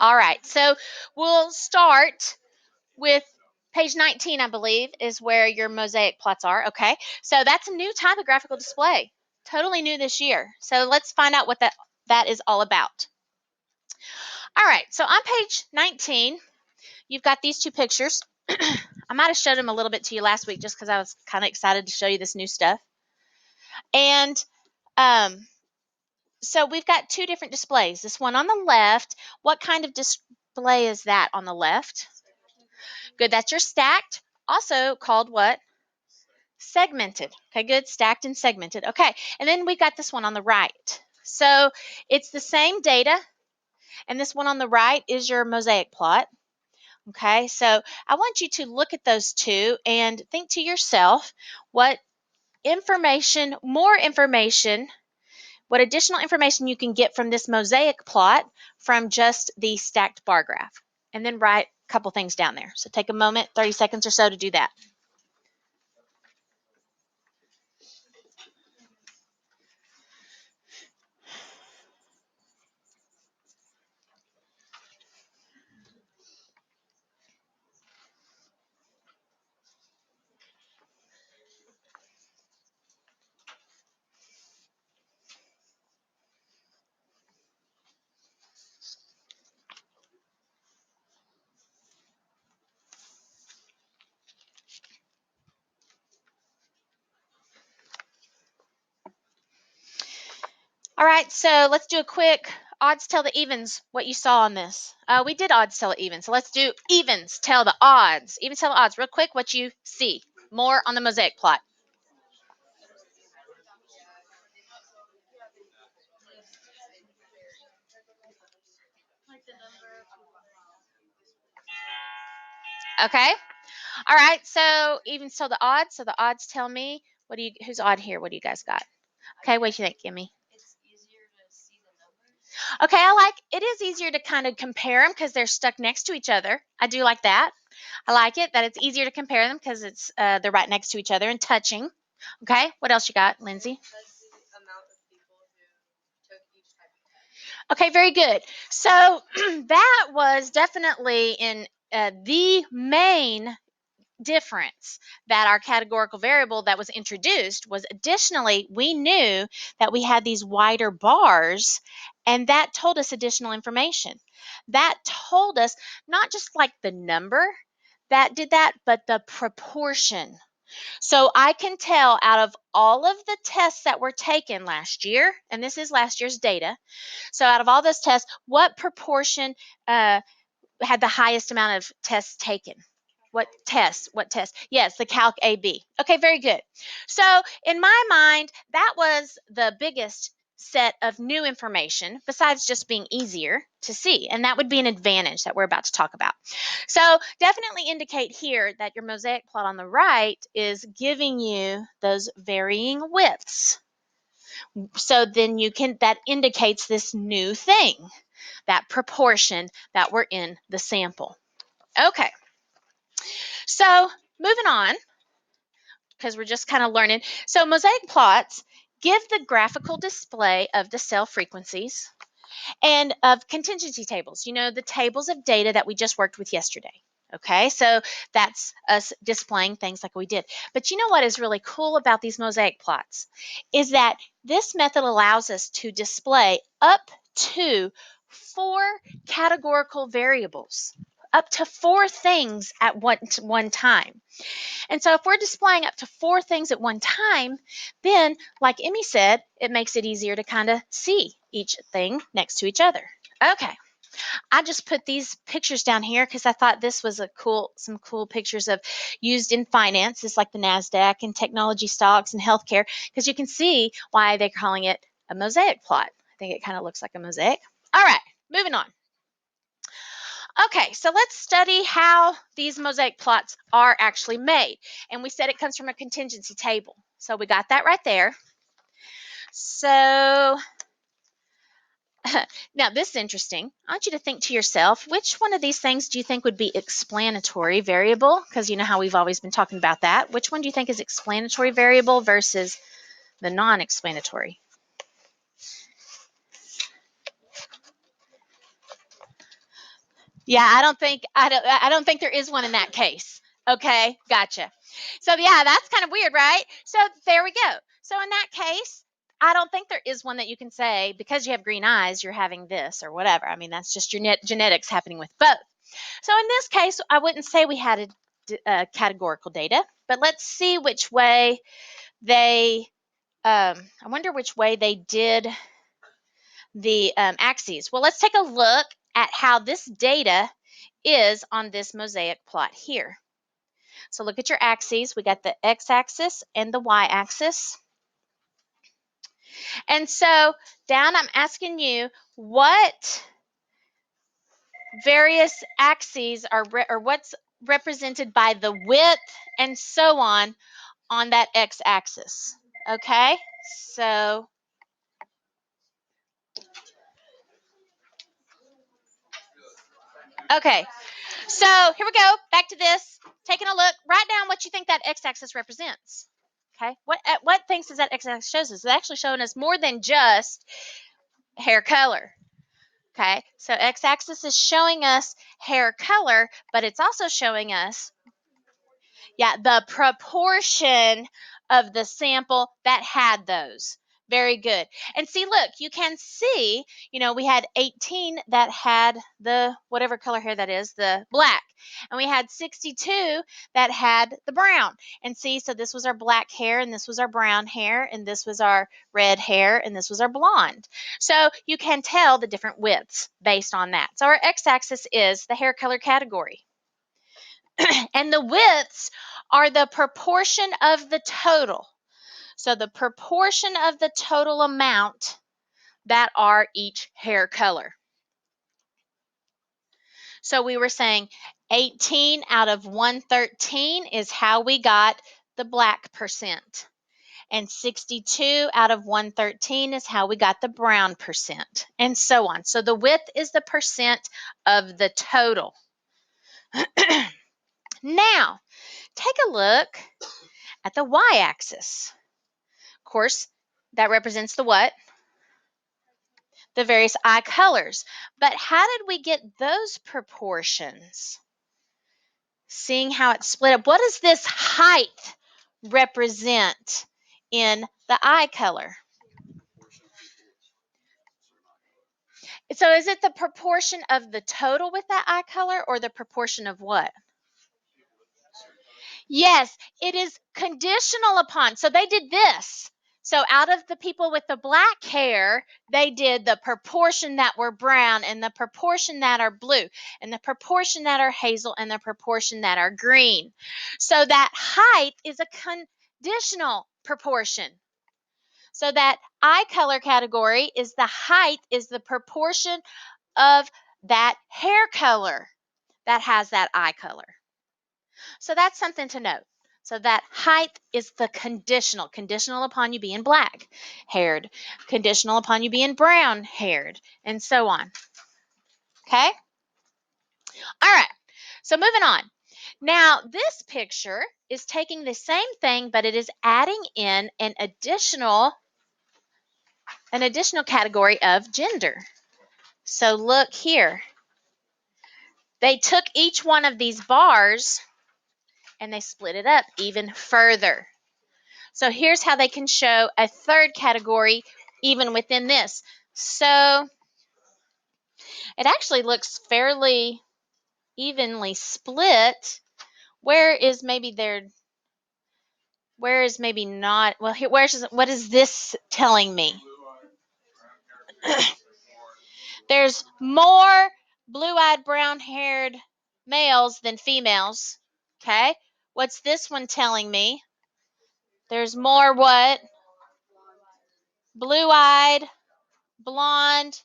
All right, so we'll start with page 19, I believe, is where your mosaic plots are. Okay, so that's a new type of graphical display, totally new this year. So let's find out what that is all about. All right, so on page 19, you've got these two pictures. I might have showed them a little bit to you last week just because I was kind of excited to show you this new stuff. And so we've got two different displays. This one on the left, what kind of display is that on the left? Good, that's your stacked, also called what? Segmented. Okay, good, stacked and segmented. Okay, and then we got this one on the right. So it's the same data, and this one on the right is your mosaic plot. Okay, so I want you to look at those two and think to yourself what more information, what additional information you can get from this mosaic plot from just the stacked bar graph. And then write a couple things down there. So take a moment, 30 seconds or so to do that. All right, so let's do a quick odds tell the evens, what you saw on this. We did odds tell the evens, so let's do evens tell the odds. Evens tell the odds, real quick, what you see. More on the mosaic plot. Okay. All right, so evens tell the odds. So the odds tell me, who's odd here? What do you guys got? Okay, what do you think, Gimme? Okay, it is easier to kind of compare them because they're stuck next to each other. I do like that. I like it that it's easier to compare them because they're right next to each other and touching. Okay, what else you got, Lindsay? Okay, very good. So that was definitely in the main difference that our categorical variable that was introduced was additionally we knew that we had these wider bars, and that told us additional information. That told us not just like the number that did that, but the proportion. So I can tell out of all of the tests that were taken last year, and this is last year's data, so out of all those tests, what proportion had the highest amount of tests taken? What test? What test? Yes, the Calc AB. Okay, very good. So in my mind, that was the biggest set of new information besides just being easier to see, and that would be an advantage that we're about to talk about. So definitely indicate here that your mosaic plot on the right is giving you those varying widths. So then that indicates this new thing, that proportion that were in the sample. Okay, so moving on, because we're just kind of learning. So mosaic plots give the graphical display of the cell frequencies and of contingency tables, the tables of data that we just worked with yesterday. Okay, so that's us displaying things like we did. But you know what is really cool about these mosaic plots is that this method allows us to display up to 4 categorical variables, up to 4 things at one time. And so if we're displaying up to 4 things at one time, then like Emmy said, it makes it easier to kind of see each thing next to each other. Okay. I just put these pictures down here because I thought this was some cool pictures of used in finance. It's like the NASDAQ and technology stocks and healthcare, because you can see why they're calling it a mosaic plot. I think it kind of looks like a mosaic. All right, moving on. Okay, so let's study how these mosaic plots are actually made. And we said it comes from a contingency table. So we got that right there. So now this is interesting. I want you to think to yourself, which one of these things do you think would be explanatory variable? Because you know how we've always been talking about that. Which one do you think is explanatory variable versus the non-explanatory? Yeah, I don't think there is one in that case. Okay, gotcha. So yeah, that's kind of weird, right? So there we go. So in that case, I don't think there is one that you can say because you have green eyes, you're having this or whatever. I mean, that's just your genetics happening with both. So in this case, I wouldn't say we had categorical data, but let's see which way they. I wonder which way they did the axes. Well, let's take a look at how this data is on this mosaic plot here. So look at your axes. We got the x-axis and the y-axis. And so down I'm asking you what various axes are or what's represented by the width and so on that x-axis. Okay? So okay. So here we go. Back to this. Taking a look. Write down what you think that x-axis represents. Okay. What things does that x-axis shows us? It's actually showing us more than just hair color. Okay. So x-axis is showing us hair color, but it's also showing us the proportion of the sample that had those. Very good. And see, look, you can see, we had 18 that had the whatever color hair that is, the black. And we had 62 that had the brown. And see, so this was our black hair, and this was our brown hair, and this was our red hair, and this was our blonde. So you can tell the different widths based on that. So our x-axis is the hair color category. And the widths are the proportion of the total. So the proportion of the total amount that are each hair color. So we were saying 18 out of 113 is how we got the black percent. And 62 out of 113 is how we got the brown percent, and so on. So the width is the percent of the total. Now, take a look at the y-axis. Of course, that represents the what? The various eye colors. But how did we get those proportions? Seeing how it's split up. What does this height represent in the eye color? So is it the proportion of the total with that eye color or the proportion of what? Yes, it is conditional upon. So they did this. So out of the people with the black hair, they did the proportion that were brown and the proportion that are blue and the proportion that are hazel and the proportion that are green. So that height is a conditional proportion. So that eye color category is the height is the proportion of that hair color that has that eye color. So that's something to note. So that height is the conditional upon you being black haired, conditional upon you being brown haired, and so on. Okay? All right. So moving on. Now, this picture is taking the same thing, but it is adding in an additional category of gender. So look here. They took each one of these bars and they split it up even further. So here's how they can show a third category even within this. So it actually looks fairly evenly split. Where is maybe not? Well, here, what is this telling me? There's more blue-eyed, brown-haired males than females. Okay. What's this one telling me? There's more what? Blue-eyed, blonde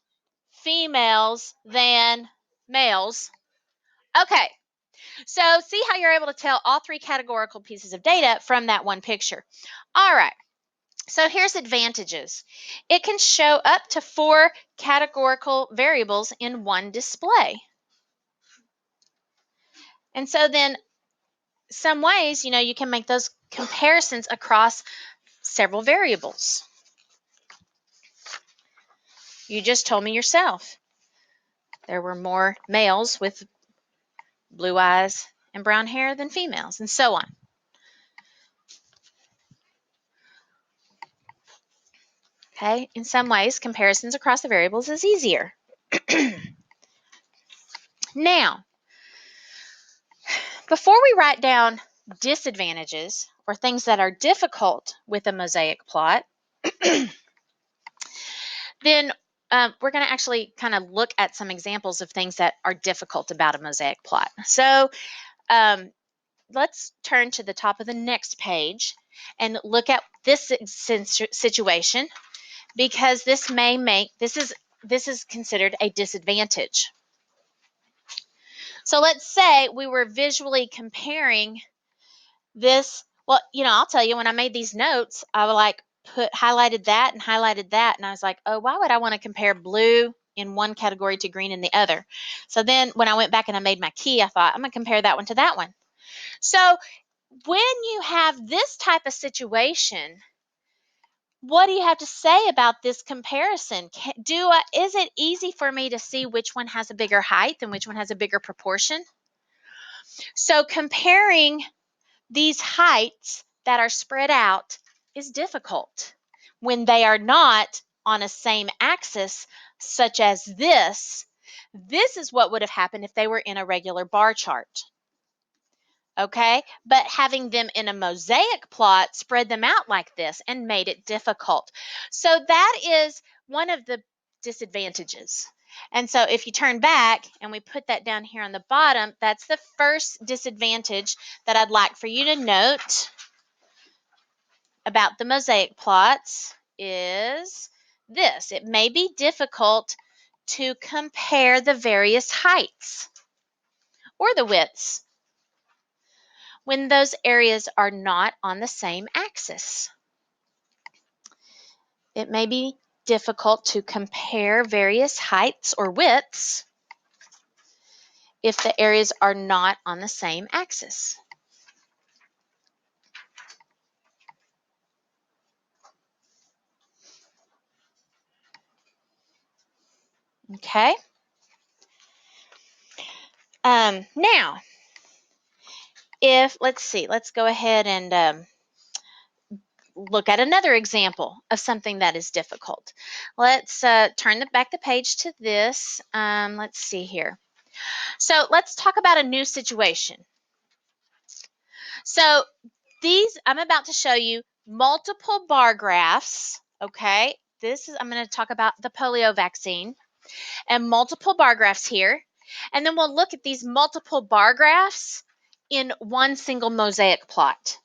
females than males. Okay, so see how you're able to tell all three categorical pieces of data from that one picture. All right, so here's advantages. It can show up to 4 categorical variables in one display. And so then some ways, you can make those comparisons across several variables. You just told me yourself. There were more males with blue eyes and brown hair than females, and so on. Okay, in some ways, comparisons across the variables is easier. Now, before we write down disadvantages or things that are difficult with a mosaic plot, then we're going to actually kind of look at some examples of things that are difficult about a mosaic plot. So let's turn to the top of the next page and look at this situation, because this may make this is considered a disadvantage. So let's say we were visually comparing this. Well, I'll tell you, when I made these notes, I would highlighted that and highlighted that, and I was like, oh, why would I want to compare blue in one category to green in the other? So then when I went back and I made my key, I thought, I'm going to compare that one to that one. So when you have this type of situation, what do you have to say about this comparison? Is it easy for me to see which one has a bigger height and which one has a bigger proportion? So comparing these heights that are spread out is difficult when they are not on a same axis, such as this. This is what would have happened if they were in a regular bar chart. Okay, but having them in a mosaic plot spread them out like this and made it difficult. So that is one of the disadvantages. And so if you turn back and we put that down here on the bottom, that's the first disadvantage that I'd like for you to note about the mosaic plots is this. It may be difficult to compare the various heights or the widths when those areas are not on the same axis. It may be difficult to compare various heights or widths if the areas are not on the same axis. Okay. Now, let's go ahead and look at another example of something that is difficult. Let's turn back the page to this. Let's see here. So let's talk about a new situation. So I'm about to show you multiple bar graphs. Okay, I'm going to talk about the polio vaccine and multiple bar graphs here. And then we'll look at these multiple bar graphs in one single mosaic plot.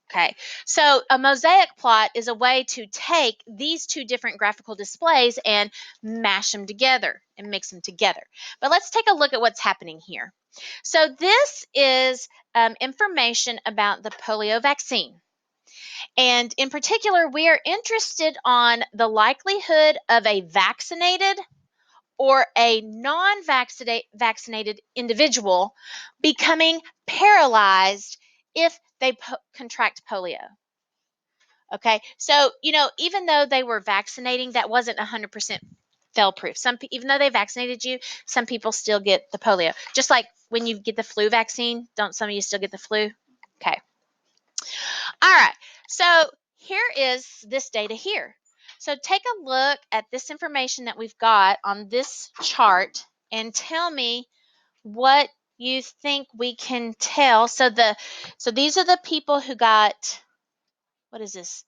Okay, so a mosaic plot is a way to take these two different graphical displays and mash them together and mix them together. But let's take a look at what's happening here. So this is information about the polio vaccine. And in particular, we are interested on the likelihood of a vaccinated or a non-vaccinated individual becoming paralyzed if they contract polio. Okay, so even though they were vaccinating, that wasn't 100% fail-proof. Even though they vaccinated you, some people still get the polio. Just like when you get the flu vaccine, don't some of you still get the flu? Okay. All right. So here is this data here. So take a look at this information that we've got on this chart and tell me what you think we can tell. So these are the people who got, what is this?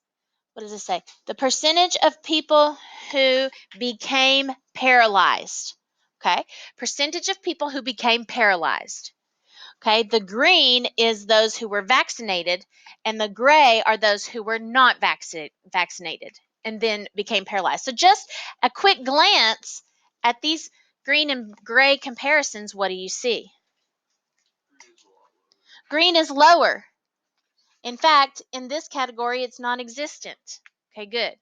What does it say? The percentage of people who became paralyzed. Okay, percentage of people who became paralyzed. Okay, the green is those who were vaccinated, and the gray are those who were not vaccinated and then became paralyzed. So just a quick glance at these green and gray comparisons, what do you see? Green is lower. In fact, in this category, it's non-existent. Okay, good.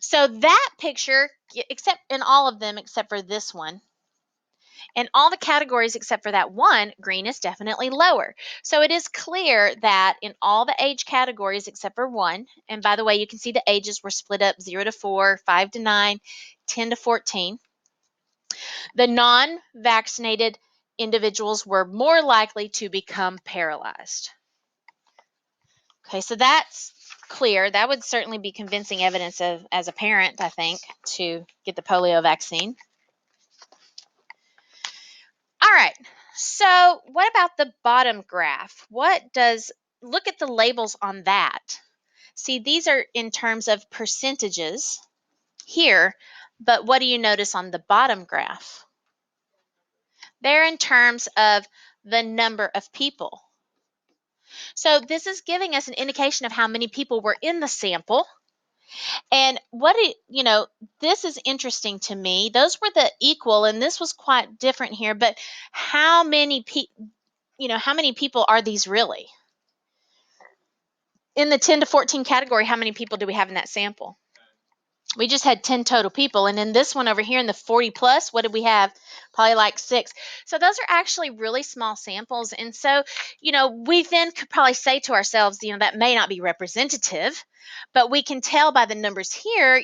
So that picture, except in all of them except for this one, in all the categories except for that one, green is definitely lower. So it is clear that in all the age categories except for one, and by the way, you can see the ages were split up 0 to 4, 5 to 9, 10 to 14. The non-vaccinated individuals were more likely to become paralyzed. Okay, so that's clear. That would certainly be convincing evidence of, as a parent, I think, to get the polio vaccine. All right, so what about the bottom graph? Look at the labels on that. See, these are in terms of percentages here, but what do you notice on the bottom graph? They're in terms of the number of people. So this is giving us an indication of how many people were in the sample. And this is interesting to me. Those were the equal, and this was quite different here, but how many people are these really? In the 10 to 14 category, how many people do we have in that sample? We just had 10 total people. And in this one over here in the 40 plus, what did we have? Probably like 6. So those are actually really small samples. And so, we then could probably say to ourselves, that may not be representative, but we can tell by the numbers here,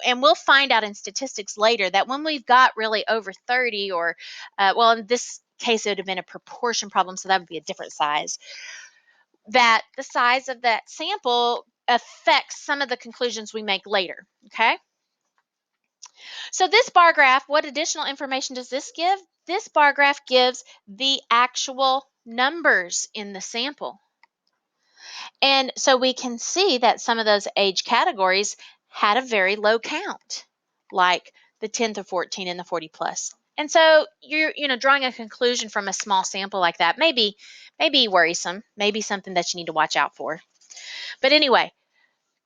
and we'll find out in statistics later that when we've got really over 30 or, in this case, it would have been a proportion problem, so that would be a different size, that the size of that sample affects some of the conclusions we make later, okay? So this bar graph, what additional information does this give? This bar graph gives the actual numbers in the sample. And so we can see that some of those age categories had a very low count, like the 10 to 14 and the 40 plus. And so you're drawing a conclusion from a small sample like that may be worrisome, maybe something that you need to watch out for. But anyway,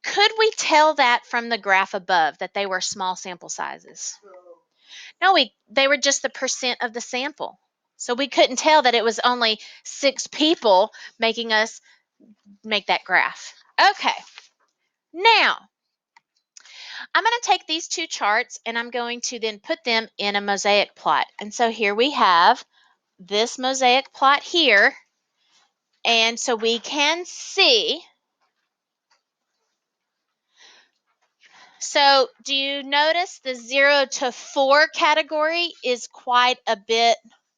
could we tell that from the graph above that they were small sample sizes? No, they were just the percent of the sample. So we couldn't tell that it was only 6 people making us make that graph. Okay, now I'm going to take these two charts and I'm going to then put them in a mosaic plot. And so here we have this mosaic plot here. And so we can see. So do you notice the 0 to 4 category is quite a bit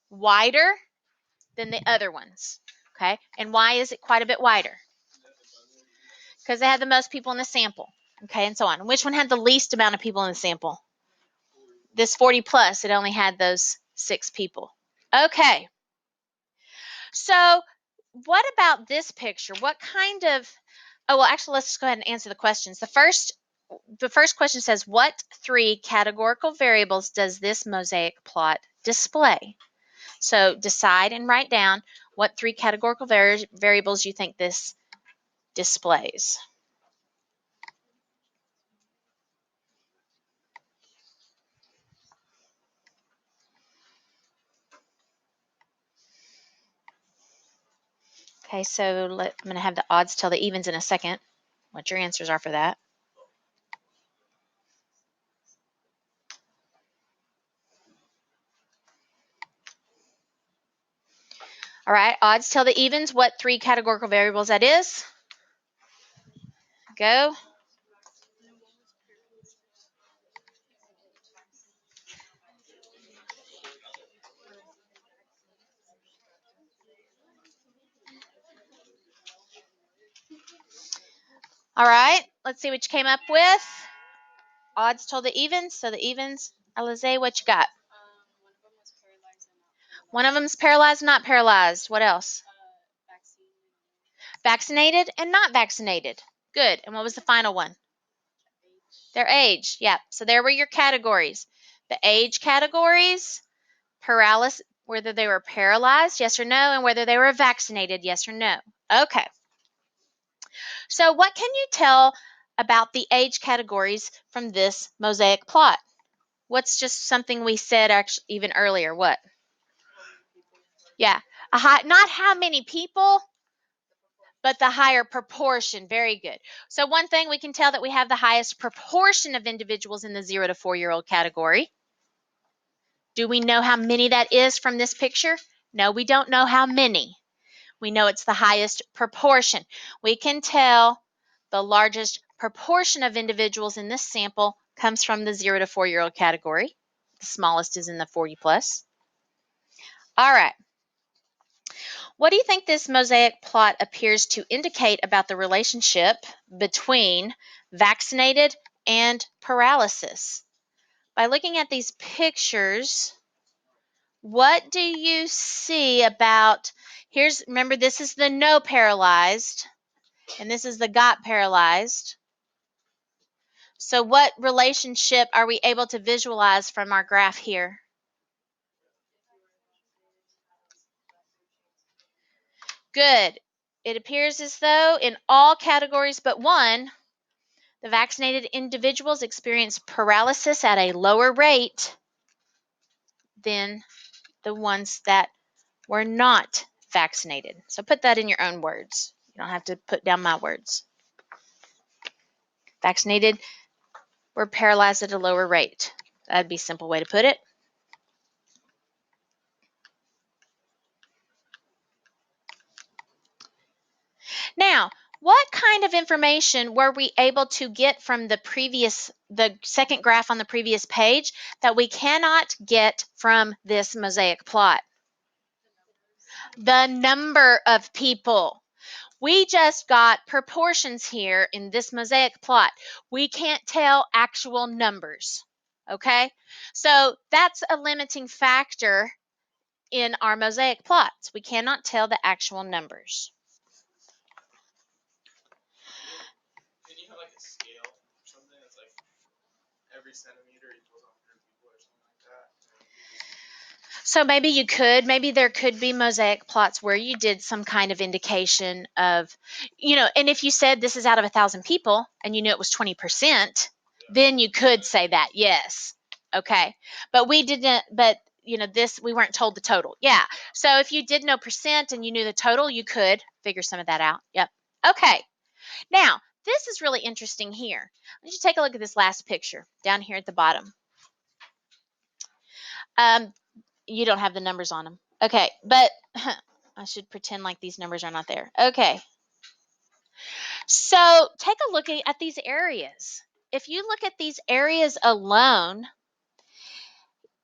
wider than the other ones? Okay, and why is it quite a bit wider? Because they had the most people in the sample. Okay, and so on. Which one had the least amount of people in the sample? This 40 plus, it only had those 6 people. Okay, so what about this picture? What kind of, actually, let's just go ahead and answer the questions. The first question says, what 3 categorical variables does this mosaic plot display? So decide and write down what 3 categorical variables you think this displays. Okay, so I'm going to have the odds tell the evens in a second, what your answers are for that. All right, odds tell the evens what 3 categorical variables that is. Go. All right, let's see what you came up with. Odds told the evens, so the evens. Alize, what you got? One of them's paralyzed and not paralyzed. What else? Vaccinated and not vaccinated. Good. And what was the final one? Their age. Yeah. So there were your categories. The age categories, paralysis, whether they were paralyzed, yes or no, and whether they were vaccinated, yes or no. Okay. So what can you tell about the age categories from this mosaic plot? What's just something we said actually even earlier? What? Yeah. Not how many people, but the higher proportion. Very good. So one thing we can tell that we have the highest proportion of individuals in the 0 to 4-year-old category. Do we know how many that is from this picture? No, we don't know how many. We know it's the highest proportion. We can tell the largest proportion of individuals in this sample comes from the 0 to 4-year-old category. The smallest is in the 40 plus. All right. What do you think this mosaic plot appears to indicate about the relationship between vaccinated and paralysis? By looking at these pictures, what do you see about, remember this is the no paralyzed, and this is the got paralyzed. So what relationship are we able to visualize from our graph here? Good. It appears as though in all categories but one, the vaccinated individuals experience paralysis at a lower rate than the ones that were not vaccinated. So put that in your own words. You don't have to put down my words. Vaccinated were paralyzed at a lower rate. That'd be a simple way to put it. Now, what kind of information were we able to get from the second graph on the previous page that we cannot get from this mosaic plot? The number of people. We just got proportions here in this mosaic plot. We can't tell actual numbers, okay? So that's a limiting factor in our mosaic plots. We cannot tell the actual numbers. Can you have like a scale or something that's like every centimeter equals 100 people or something like that? So maybe there could be mosaic plots where you did some kind of indication of, and if you said this is out of 1,000 people and you knew it was 20%, then you could say that, yes. Okay. But we didn't, we weren't told the total. Yeah. So if you did know percent and you knew the total, you could figure some of that out. Yep. Okay. Now, this is really interesting here. Let's just take a look at this last picture down here at the bottom. You don't have the numbers on them. Okay, but I should pretend like these numbers are not there. Okay. So take a look at these areas. If you look at these areas alone,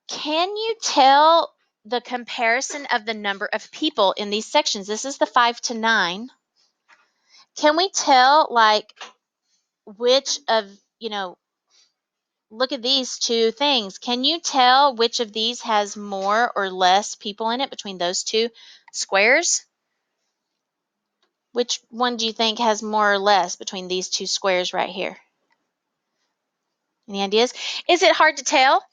can you tell the comparison of the number of people in these sections? This is the 5 to 9. Can we tell like which of, look at these two things. Can you tell which of these has more or less people in it between those two squares? Which one do you think has more or less between these two squares right here? Any ideas? Is it hard to tell?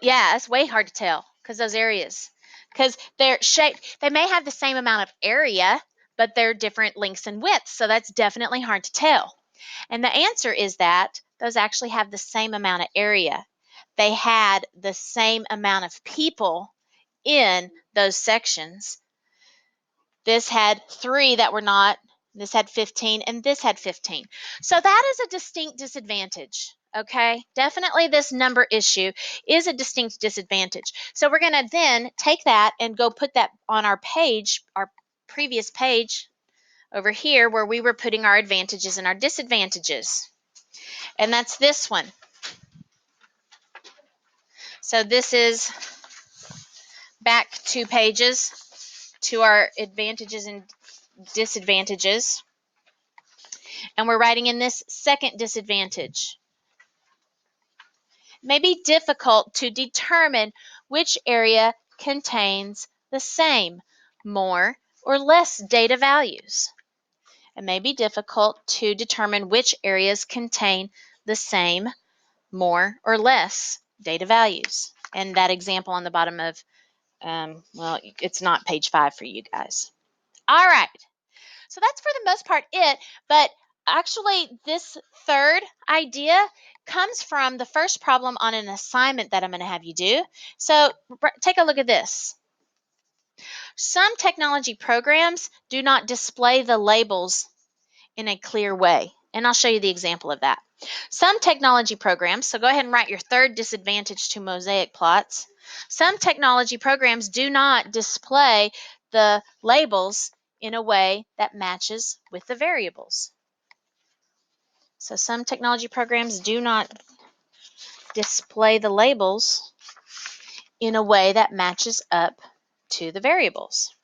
Yeah, it's way hard to tell because those areas. Because they're shaped, they may have the same amount of area, but they're different lengths and widths. So that's definitely hard to tell. And the answer is that those actually have the same amount of area. They had the same amount of people in those sections. This had 3 that were not, this had 15, and this had 15. So that is a distinct disadvantage, okay? Definitely this number issue is a distinct disadvantage. So we're going to then take that and go put that on our page, our previous page over here where we were putting our advantages and our disadvantages. And that's this one. So this is back 2 pages to our advantages and disadvantages. And we're writing in this second disadvantage. It may be difficult to determine which area contains the same, more, or less data values. It may be difficult to determine which areas contain the same, more, or less data values. And that example on the bottom of, it's not page 5 for you guys. All right. So that's for the most part it, but actually this third idea comes from the first problem on an assignment that I'm going to have you do. So take a look at this. Some technology programs do not display the labels in a clear way, and I'll show you the example of that. Some technology programs, so go ahead and write your third disadvantage to Mosaic Plots. Some technology programs do not display the labels in a way that matches with the variables. So some technology programs do not display the labels in a way that matches up to the variables.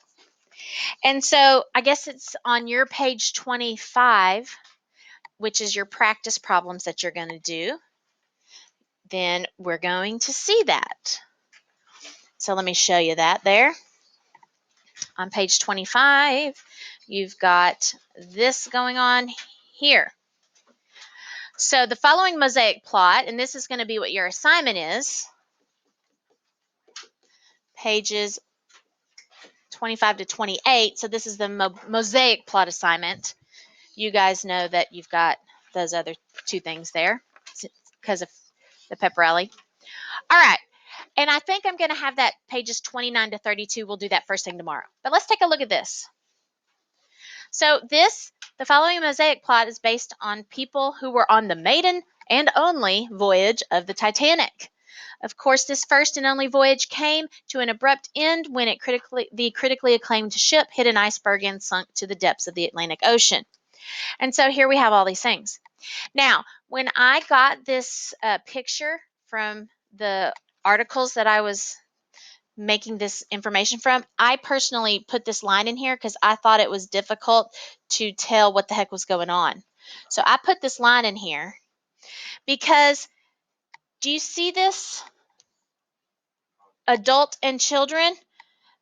And so I guess it's on your page 25, which is your practice problems that you're going to do. Then we're going to see that. So let me show you that there. On page 25, you've got this going on here. So the following mosaic plot, and this is going to be what your assignment is, pages 25 to 28. So this is the mosaic plot assignment. You guys know that you've got those other two things there because of the pepperelli. All right. And I think I'm going to have that pages 29 to 32. We'll do that first thing tomorrow. But let's take a look at this. So the following mosaic plot is based on people who were on the maiden and only voyage of the Titanic. Of course, this first and only voyage came to an abrupt end when the critically acclaimed ship hit an iceberg and sunk to the depths of the Atlantic Ocean. And so here we have all these things. Now, when I got this picture from the articles that I was making this information from, I personally put this line in here because I thought it was difficult to tell what the heck was going on. So I put this line in here because, do you see this? Adult and children?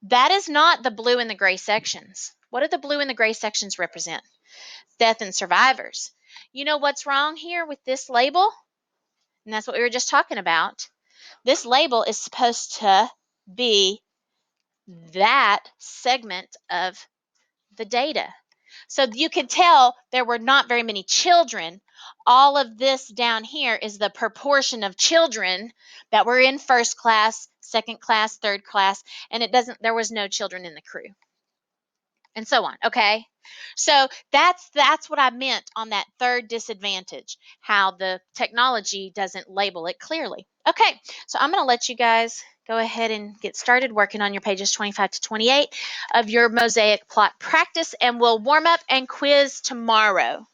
That is not the blue and the gray sections. What do the blue and the gray sections represent? Death and survivors. You know what's wrong here with this label? And that's what we were just talking about. This label is supposed to be that segment of the data. So you can tell there were not very many children. All of this down here is the proportion of children that were in first class, second class, third class, and there was no children in the crew. And so on, okay? So that's what I meant on that third disadvantage, how the technology doesn't label it clearly. Okay, so I'm going to let you guys go ahead and get started working on your pages 25 to 28 of your mosaic plot practice, and we'll warm up and quiz tomorrow.